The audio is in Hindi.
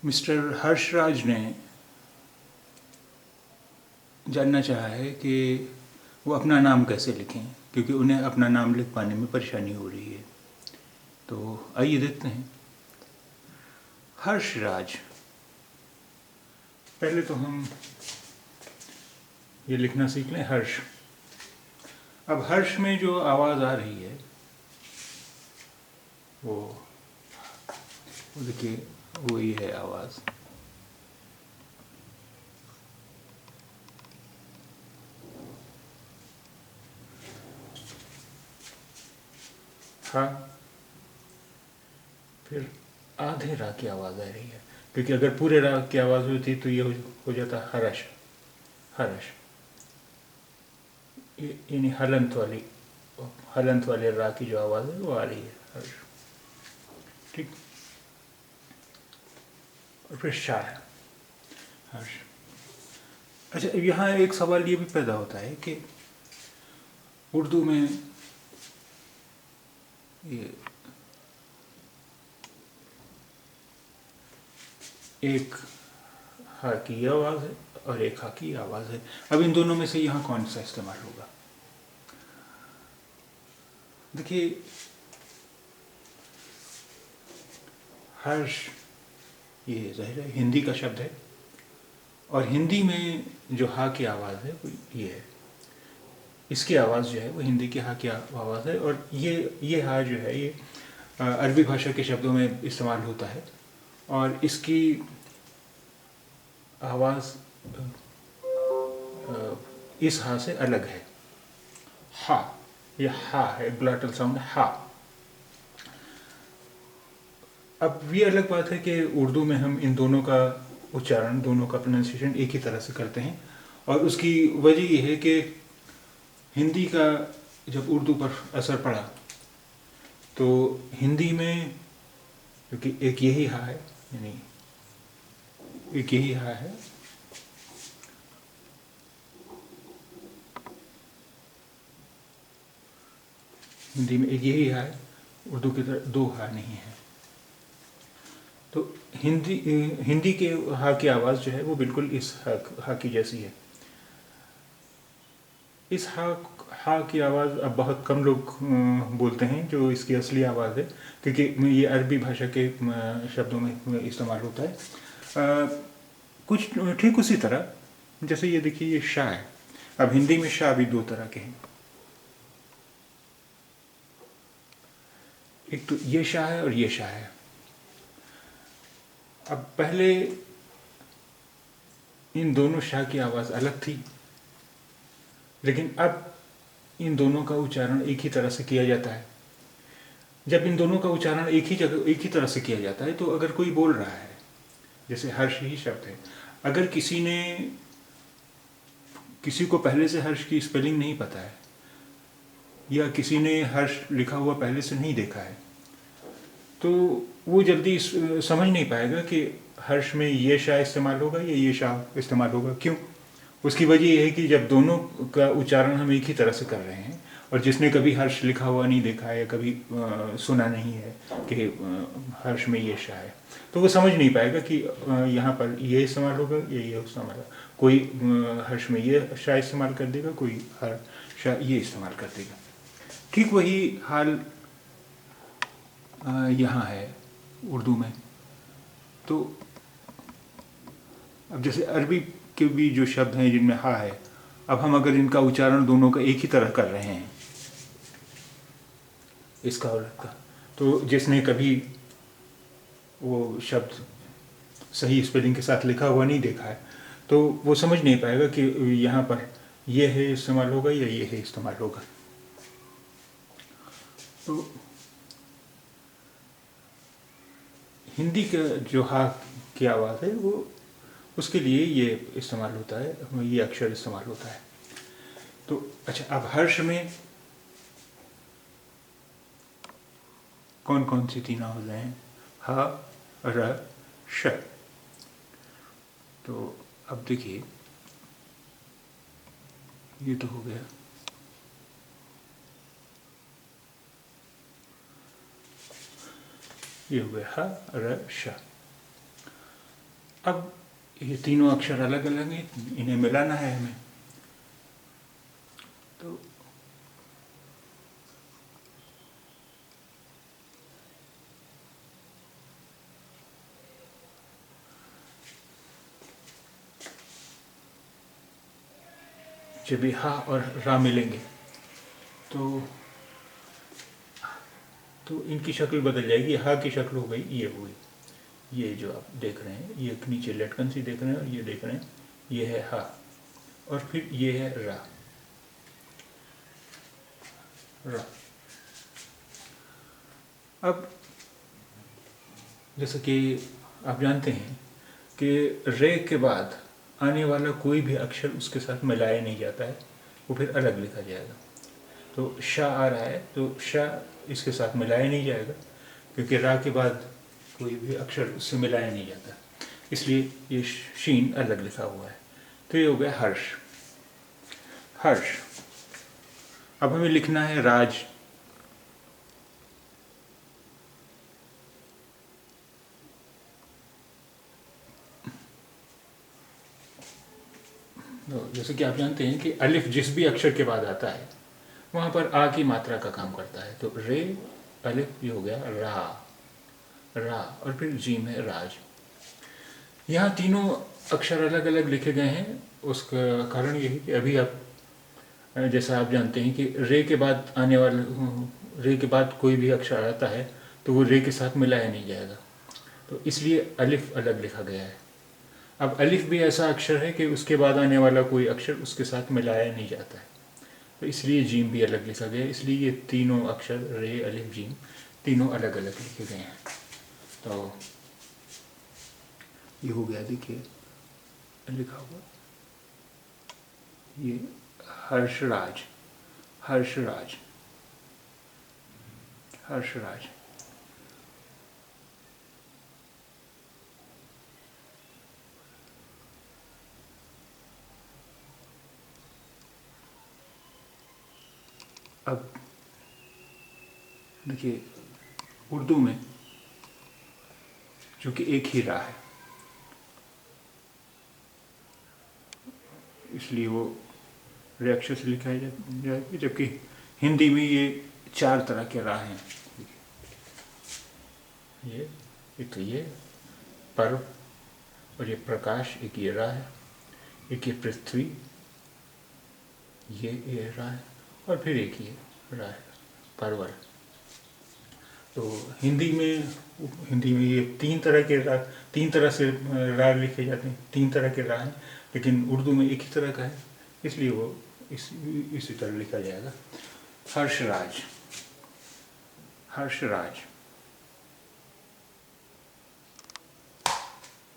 मिस्टर हर्षराज ने जानना चाहा है कि वो अपना नाम कैसे लिखें, क्योंकि उन्हें अपना नाम लिख पाने में परेशानी हो रही है। तो आइए देखते हैं। हर्षराज। पहले तो हम ये लिखना सीख लें, हर्ष। अब हर्ष में जो आवाज़ आ रही है वो देखिए, वही है आवाज़। हाँ, फिर आधे रा की आवाज़ आ रही है, क्योंकि अगर पूरे रा की आवाज़ होती तो ये हो जाता हर्ष। हर्ष यानी हलंत वाले रा की जो आवाज़ है वो आ रही है, हर्ष। ठीक। और फिर शाह, हर्ष। अच्छा, यहाँ एक सवाल ये भी पैदा होता है कि उर्दू में ये एक हा की आवाज़ है और एक हा की आवाज़ है। अब इन दोनों में से यहाँ कौन सा इस्तेमाल होगा? देखिए, हर्ष ये ज़ाहिर है हिंदी का शब्द है, और हिंदी में जो हा की आवाज़ है वो ये है। इसकी आवाज़ जो है वो हिंदी की हा की आवाज़ है, और ये हा जो है ये अरबी भाषा के शब्दों में इस्तेमाल होता है, और इसकी आवाज़ इस हा से अलग है। हा, ये हा है, ग्लॉटल साउंड हा। अब ये अलग बात है कि उर्दू में हम इन दोनों का उच्चारण, दोनों का प्रोनाउंसिएशन एक ही तरह से करते हैं, और उसकी वजह ये है कि हिंदी का जब उर्दू पर असर पड़ा तो हिंदी में, क्योंकि एक यही हा है, यानी एक यही हा है, हिंदी में एक यही हा है, उर्दू की तरह दो हा नहीं है। तो हिंदी के हा की आवाज़ जो है वो बिल्कुल इस हा की जैसी है। इस हा की आवाज़ अब बहुत कम लोग बोलते हैं, जो इसकी असली आवाज़ है, क्योंकि ये अरबी भाषा के शब्दों में इस्तेमाल होता है। कुछ ठीक उसी तरह जैसे ये देखिए, ये शाह है। अब हिंदी में शाह भी दो तरह के हैं। एक तो ये शाह है और ये शाह है। अब पहले इन दोनों शाह की आवाज़ अलग थी, लेकिन अब इन दोनों का उच्चारण एक ही तरह से किया जाता है। जब इन दोनों का उच्चारण एक ही तरह से किया जाता है, तो अगर कोई बोल रहा है, जैसे हर्ष ही शब्द है, अगर किसी को पहले से हर्ष की स्पेलिंग नहीं पता है, या किसी ने हर्ष लिखा हुआ पहले से नहीं देखा है, तो वो जल्दी समझ नहीं पाएगा कि हर्ष में ये शाह इस्तेमाल होगा या ये शाह इस्तेमाल होगा। क्यों? उसकी वजह यह है कि जब दोनों का उच्चारण हम एक ही तरह से कर रहे हैं, और जिसने कभी हर्ष लिखा हुआ नहीं देखा है या कभी सुना नहीं है कि हर्ष में ये शाह है, तो वो समझ नहीं पाएगा कि यहाँ पर ये इस्तेमाल होगा या ये इस्तेमाल होगा। कोई हर्ष में ये शाह इस्तेमाल कर देगा, कोई शाह ये इस्तेमाल कर देगा। ठीक वही हाल यहाँ है उर्दू में। तो अब जैसे अरबी के भी जो शब्द हैं जिनमें हा है, अब हम अगर इनका उच्चारण दोनों का एक ही तरह कर रहे हैं, इसका और इसका, तो जिसने कभी वो शब्द सही स्पेलिंग के साथ लिखा हुआ नहीं देखा है, तो वो समझ नहीं पाएगा कि यहाँ पर ये है इस्तेमाल होगा या ये है इस्तेमाल होगा। तो हिंदी का जो हा की आवाज़ है वो, उसके लिए ये इस्तेमाल होता है, ये अक्षर इस्तेमाल होता है। तो अच्छा, अब हर्ष में कौन कौन सी तीन आवाज़ें हैं? ह, र, श। तो अब देखिए, ये तो हो गया। ये हो गया ह, र, श। अब ये तीनों अक्षर अलग अलग हैं, इन्हें मिलाना है हमें। तो जब ये हा और रा मिलेंगे तो इनकी शक्ल बदल जाएगी। हा की शक्ल हो गई ये हुई, ये जो आप देख रहे हैं, ये नीचे लटकन सी देख रहे हैं और ये देख रहे हैं, ये है हा, और फिर ये है रा। रा अब जैसे कि आप जानते हैं कि रे के बाद आने वाला कोई भी अक्षर उसके साथ मिलाया नहीं जाता है, वो फिर अलग लिखा जाएगा। तो शा आ रहा है तो शा इसके साथ मिलाया नहीं जाएगा, क्योंकि रा के बाद कोई भी अक्षर उससे मिलाया नहीं जाता, इसलिए ये शीन अलग लिखा हुआ है। तो ये हो गया हर्ष। हर्ष। अब हमें लिखना है राज। तो जैसे कि आप जानते हैं कि अलिफ जिस भी अक्षर के बाद आता है वहाँ पर आ की मात्रा का काम करता है। तो रे अलिफ ये हो गया रा, रा, और फिर जीम है राज। यहाँ तीनों अक्षर अलग अलग लिखे गए हैं। उसका कारण यही कि अभी आप जैसा आप जानते हैं कि रे के बाद आने वाले, रे के बाद कोई भी अक्षर आता है तो वो रे के साथ मिलाया नहीं जाएगा, तो इसलिए अलिफ अलग लिखा गया है। अब अलिफ भी ऐसा अक्षर है कि उसके बाद आने वाला कोई अक्षर उसके साथ मिलाया नहीं जाता है, तो इसलिए जीम भी अलग लिखा गया है। इसलिए ये तीनों अक्षर रे अलिफ जीम तीनों अलग अलग लिखे गए हैं। तो ये हो गया, देखिए लिखा हुआ ये हर्षराज, हर्षराज, हर्षराज। अब देखिए उर्दू में चूँकि एक ही रा है इसलिए वो रे अक्षर से लिखा जाएगी, जबकि हिंदी में ये 4 तरह के रा हैं। ये एक ये पर्व, और ये प्रकाश, एक ये रा है, एक ये पृथ्वी, ये रा है, और फिर एक ये रा है परवल। तो हिंदी में ये 3 तरह के रा, 3 तरह से रा लिखे जाते हैं, 3 तरह के रा हैं, लेकिन उर्दू में एक ही तरह का है, इसलिए वो इसी तरह लिखा जाएगा। हर्षराज, हर्षराज।